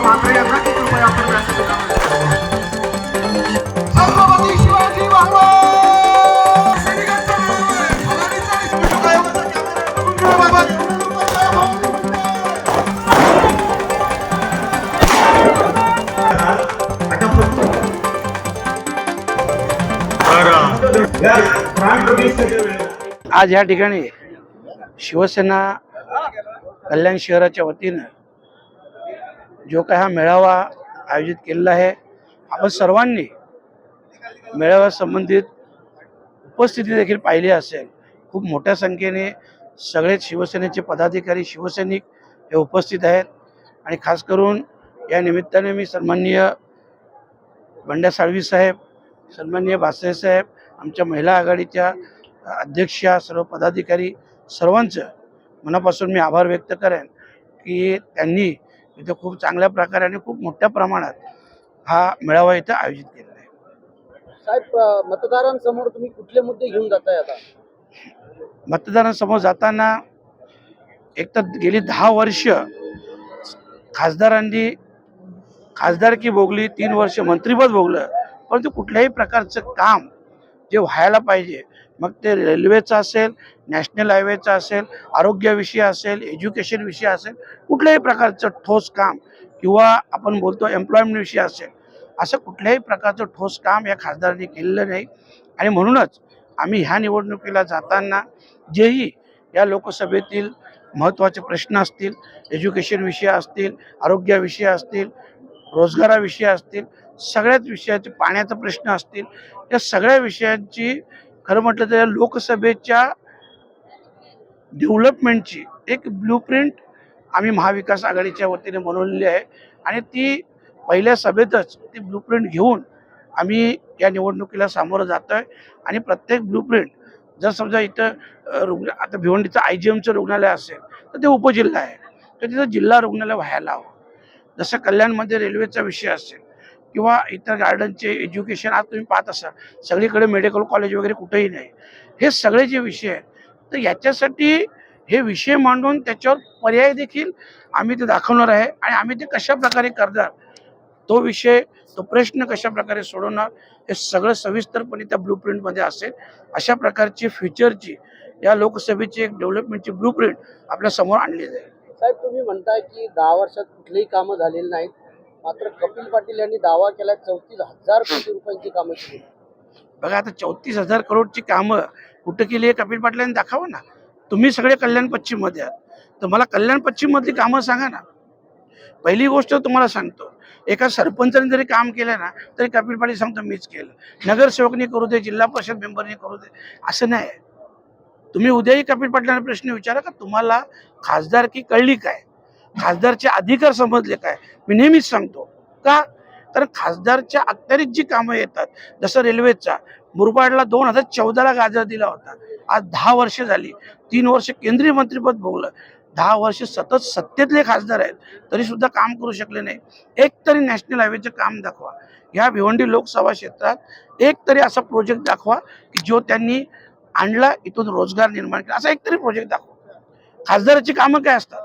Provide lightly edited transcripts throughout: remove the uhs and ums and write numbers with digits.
मात्र यांना की कृपया आपण व्यासपीठावर छत्रपती शिवाजी महाराज सैनिकांचा भवानीचा निष्ठुक आयोगाचा कॅमेरा बघून घेऊ बाबा. आज या ठिकाणी शिवसेना कल्याण शहराच्या वतीनं जो काही हा मेळावा आयोजित केलेला आहे, आपण सर्वांनी मेळाव्या संबंधित उपस्थिती देखील पाहिली असेल. खूप मोठ्या संख्येने सगळेच शिवसेनेचे पदाधिकारी शिवसैनिक हे उपस्थित आहेत आणि खास करून या निमित्ताने मी सन्माननीय बंड्या साळवी साहेब, सन्माननीय बासरे साहेब, आमच्या महिला आघाडीच्या अध्यक्षा, सर्व पदाधिकारी सर्वांचं मनापासून मी आभार व्यक्त करेन की त्यांनी इथं खूप चांगल्या प्रकारे आणि खूप मोठ्या प्रमाणात हा मेळावा इथं आयोजित केलेला आहे. साहेब, मतदारांसमोर तुम्ही कुठले मुद्दे घेऊन जाताय आता? मतदारांसमोर जाताना एक तर गेली 10 वर्ष खासदारांनी खासदारकी भोगली, 3 वर्ष मंत्रिपद भोगलं, परंतु कुठल्याही प्रकारचं काम जे व्हायला पाहिजे, मग ते रेल्वेचं असेल, नॅशनल हायवेचं असेल, आरोग्याविषयी असेल, एज्युकेशन विषयी असेल, कुठल्याही प्रकारचं ठोस काम किंवा आपण बोलतो एम्प्लॉयमेंट विषयी असेल, असं कुठल्याही प्रकारचं ठोस काम या खासदारांनी केलेलं नाही. आणि म्हणूनच आम्ही ह्या निवडणुकीला जाताना जेही या लोकसभेतील महत्त्वाचे प्रश्न असतील, एज्युकेशन विषय असतील, आरोग्याविषयी असतील, रोजगाराविषयी असतील, सगळ्याच विषयाचे, पाण्याचा प्रश्न असतील, या सगळ्या विषयांची खरं म्हटलं तर या लोकसभेच्या डेव्हलपमेंटची एक ब्लूप्रिंट आम्ही महाविकास आघाडीच्या वतीने बनवलेली आहे आणि ती पहिल्या सभेतच ती ब्लूप्रिंट घेऊन आम्ही या निवडणुकीला सामोरं जातोय. आणि प्रत्येक ब्लूप्रिंट जर समजा इथं आता भिवंडीचं IGMचं रुग्णालय असेल तर ते उपजिल्हा आहे, तर तिथं जिल्हा रुग्णालय व्हायला हवं. जसं कल्याणमध्ये रेल्वेचा विषय असेल किंवा इतर गार्डनचे एज्युकेशन, आज तुम्ही पाहत असाल सगळीकडे मेडिकल कॉलेज वगैरे कुठेही नाही. हे सगळे जे विषय आहेत, तर याच्यासाठी हे विषय मांडून त्याच्यावर पर्याय देखील आम्ही ते दाखवणार आहे आणि आम्ही ते कशा प्रकारे करणार, तो विषय, तो प्रश्न कशा प्रकारे सोडवणार, हे सगळं सविस्तरपणे त्या ब्लूप्रिंटमध्ये असेल. अशा प्रकारची फ्युचरची या लोकसभेची एक डेव्हलपमेंटची ब्लूप्रिंट आपल्या समोर आणली जाईल. साहेब, तुम्ही म्हणताय की 10 वर्षात कुठलीही कामं झालेली नाहीत, मात्र कपिल पाटील यांनी दावा केला 34,000 कोटी रुपयांची कामं केली. बघा, आता 34,000 करोडची कामं कुठं केली आहे कपिल पाटलांनी दाखवा ना. तुम्ही सगळे कल्याण पश्चिममध्ये आहात, तर मला कल्याण पश्चिममधली कामं सांगा ना. पहिली गोष्ट तुम्हाला सांगतो, एका सरपंचाने जरी काम केलं ना तरी कपिल पाटील सांगतो मीच केलं. नगरसेवकनी करू दे, जिल्हा परिषद मेंबरनी करू दे, असं नाही. तुम्ही उद्याही कपिल पाटलांना प्रश्न विचारा का तुम्हाला खासदारकी कळली काय, खासदारचे अधिकार समजले काय. मी नेहमीच सांगतो का, कारण खासदारच्या अखत्यारीत जी कामं येतात, जसं रेल्वेचा मुरबाडला 2014ला गाजर दिला होता, आज 10 वर्ष झाली, 3 वर्ष केंद्रीय मंत्रिपद भोगलं, 10 वर्ष सतत सत्तेतले खासदार आहेत, तरी सुद्धा काम करू शकले नाही. एक तरी नॅशनल हायवेचं काम दाखवा, या भिवंडी लोकसभा क्षेत्रात एक तरी असा प्रोजेक्ट दाखवा की जो त्यांनी आणला, इथून रोजगार निर्माण केला, असा एक तरी प्रोजेक्ट दाखवा. खासदाराची कामं काय असतात.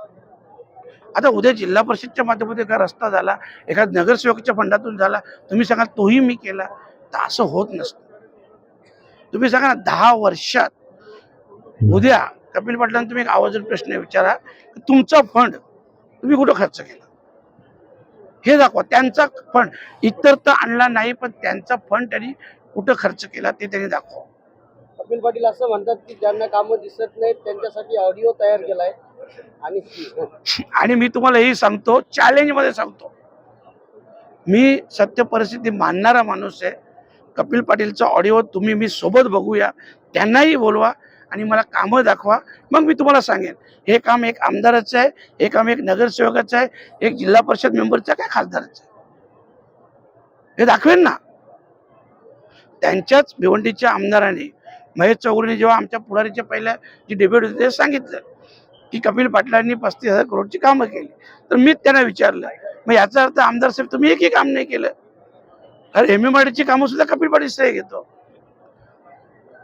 आता उद्या जिल्हा परिषदच्या माध्यमातून एका रस्ता झाला, एखाद्या नगरसेवकाच्या फंडातून झाला, तुम्ही सांगा तोही मी केला, तर असं होत नसतं. तुम्ही सांगा ना 10 वर्षात उद्या कपिल पाटलांना तुम्ही एक आवर्जून प्रश्न विचारा की तुमचा फंड तुम्ही कुठं खर्च केला, हे दाखवा. त्यांचा फंड इतर तर आणला नाही, पण त्यांचा फंड त्यांनी कुठं खर्च केला ते त्यांनी दाखवा. कपिल पाटील असं म्हणतात की ज्यांना कामं दिसत नाहीत त्यांच्यासाठी ऑडिओ तयार केलाय आणि मी तुम्हाला हे सांगतो, चॅलेंज मध्ये सांगतो, मी सत्य परिस्थिती मानणारा माणूस आहे. कपिल पाटीलचा ऑडिओ तुम्ही मी सोबत बघूया, त्यांनाही बोलवा आणि मला कामं दाखवा, मग मी तुम्हाला सांगेन हे काम एक आमदाराचं आहे, हे काम एक नगरसेवकाचं आहे, एक जिल्हा परिषद मेंबरचं काय खासदाराचं आहे, हे दाखवेन ना. त्यांच्याच भिवंडीच्या आमदारांनी महेश चौगुलेंनी जेव्हा आमच्या पुढारीच्या पहिल्या जी डेब्यूट होती ते सांगितलं की कपिल पाटलांनी 35,000 करोडची कामं केली, तर मी त्यांना विचारलं, मग याचा अर्थ आमदार साहेब तुम्ही एकही काम नाही केलं. अरे MMRDची कामं सुद्धा कपिल पाटील श्रेय घेतो,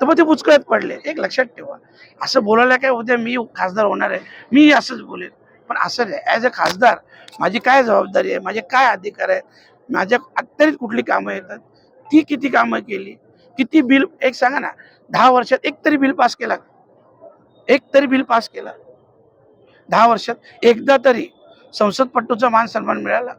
तर मग ते बुचकळ्यात पडले. एक लक्षात ठेवा, असं बोलायला काय उद्या मी खासदार होणार आहे, मी असंच बोलेन, पण असं नाही, ॲज अ खासदार माझी काय जबाबदारी आहे, माझे काय अधिकार आहेत, माझ्या अत्याधिक कुठली कामं येतात, ती किती कामं केली, किती बिल, एक सांगा ना, 10 वर्षात एक तरी बिल पास केला, एक तरी बिल पास केला 10 वर्षात एकदा तरी संसदपटूचा मान सन्मान मिळाला.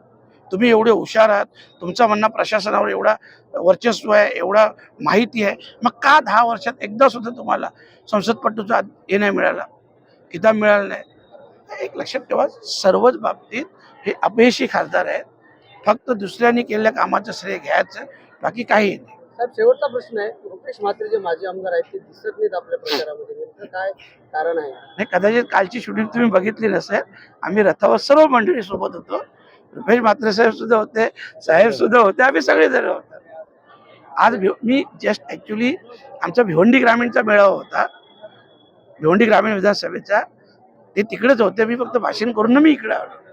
तुम्ही एवढे हुशार आहात, तुमचा म्हणणं प्रशासनावर एवढा वर्चस्व आहे, एवढा माहिती आहे, मग का 10 वर्षात एकदा सुद्धा तुम्हाला संसदपटूचा हे नाही मिळाला, किताब मिळाला नाही? एक लक्षात ठेवा, सर्वच बाबतीत हे अपयशी खासदार आहेत. फक्त दुसऱ्यांनी केलेल्या कामाचं श्रेय घ्यायचं, बाकी काही नाही. साहेब, शेवटचा प्रश्न आहे, रुपेश म्हात्रे जे माजी आमदार आहेत ते दिसत नाहीत आपल्या प्रचारामध्ये, नेमकं काय कारण आहे? नाही, कदाचित कालची शूटिंग तुम्ही बघितली नसेल, आम्ही रथावर सर्व मंडळी सोबत होतो. रुपेश म्हात्रे साहेब सुद्धा होते, साहेब सुद्धा होते, आम्ही सगळेजण होतो. आज मी जस्ट ॲक्च्युली आमचा भिवंडी ग्रामीणचा मेळावा होता, भिवंडी ग्रामीण विधानसभेचा, ते तिकडेच होते. मी फक्त भाषण करून मी इकडे आलो.